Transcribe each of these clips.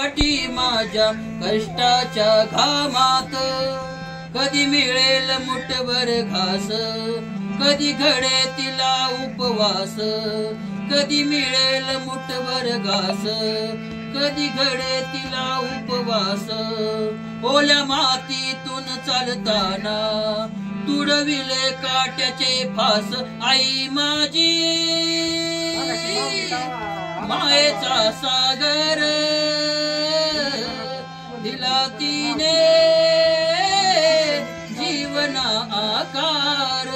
साठी माझ्या कष्टाच्या घामात कधी मिळेल मुठभर घास, कधी घडे तिला उपवास, कधी मिळेल मुठभर घास, कधी घडे तिला उपवास। ओल्या मातीतून चालताना तुडविले काट्याचे फास, आई माझी मायेचा सागर दिला तिने जीवना आकार।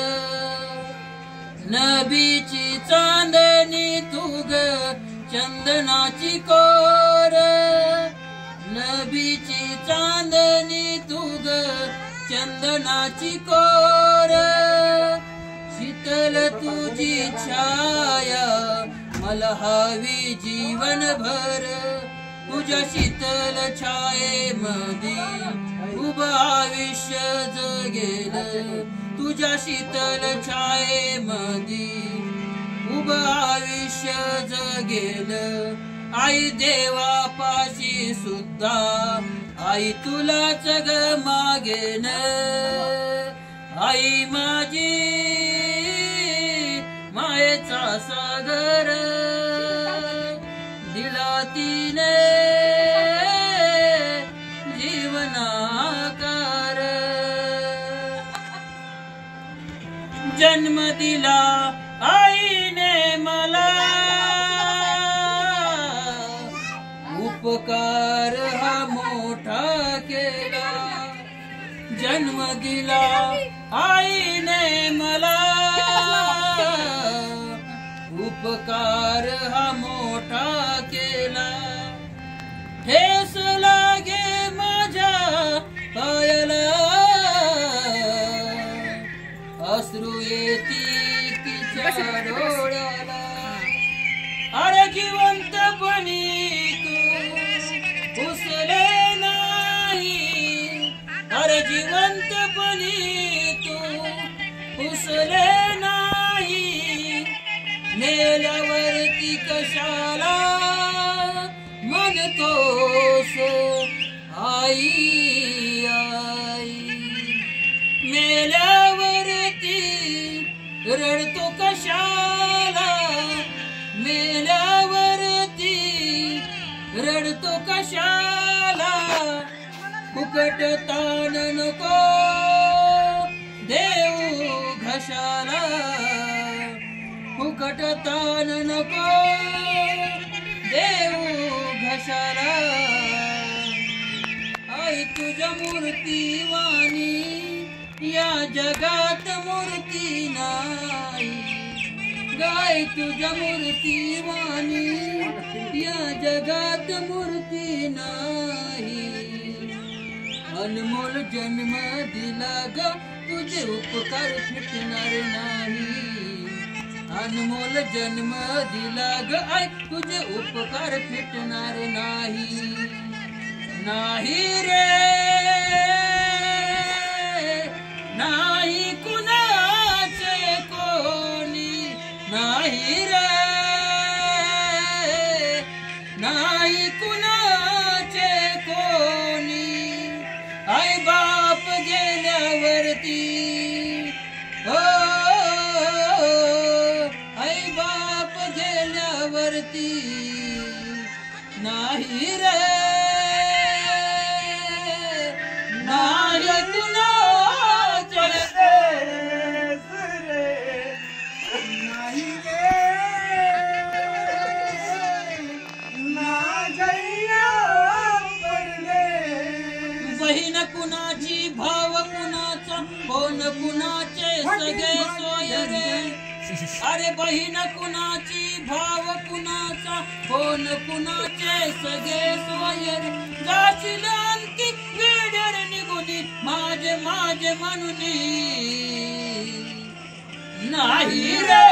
नबीची चांदणी तुग चंदनाची कोर, नबीची चांदणी तुग चंदनाची कोर। शीतल तुझी छाया मला हवी जीवनभर, तुझ्या शीतल छायेमध्ये उभं आयुष्य जगेल, तुझ्या शीतल छायेमध्ये उभं आयुष्य जगेल। आई देवापाशी सुद्धा आई तुलाच ग मागेन, आई माझी मायेचा सागर दिला तिने जीवनाकार। जन्म दिला आईने मला, उपकार हा मोठा केला। जन्म दिला आईने मला, उपकार हा मोठा केला। ठेस लागे माझ्या पायाला, अश्रू येती तिच्या डोळ्याला। अरे जिवंतपणी तू पुसले नाही, अरे जिवंतपणी तू पुसले नाही। मेल्यावरती कशाला म्हणतोस आई आई, मेल्यावरती रडतो कशाला, मेल्यावरती रडतो कशाला। फुकट ताण नको देऊ घशाला, फुकट ताण नको देऊ घशाला। आई तुझ्या मूर्तीवाणी या जगात मूर्ती नाही, गाय तुझ्या मूर्तीवाणी या जगात मूर्ती नाही। अनमोल जन्म दिला ग तुझे उपकार फिटणार नाही, अनमोल जन्म दिला ग आई तुझे उपकार फिटणार नाही। नाही रे नाही कुणाचे कोणी, नाही रे नाही कुणाचे कोणी। आई बाप गेल्यावरती हो, आई बाप गेल्यावरती नाही रे नाही कुणाचे नाही रे बहीण कुणाची भाव कुणाचा कोण कुणाचे सगळे सोयरे। अरे बहीण कुणाची भाव कुणाचा कोण कुणाचे सगळे सोयरे। जाशील अंती वेडेर निघुनी माझे माझे म्हणून नाही रे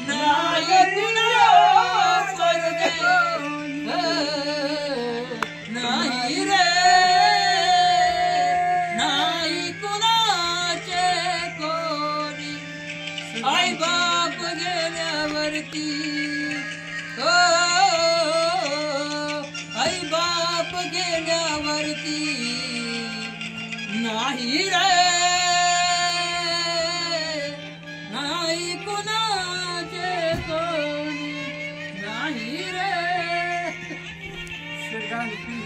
नाही कुणाचा नाही रे नाही कुणाचे कोणी। आई बाप गेल्यावरती आई बाप गेल्यावरती नाही रे नाही कुणाचे कोणी नाही रे सगळ्यांची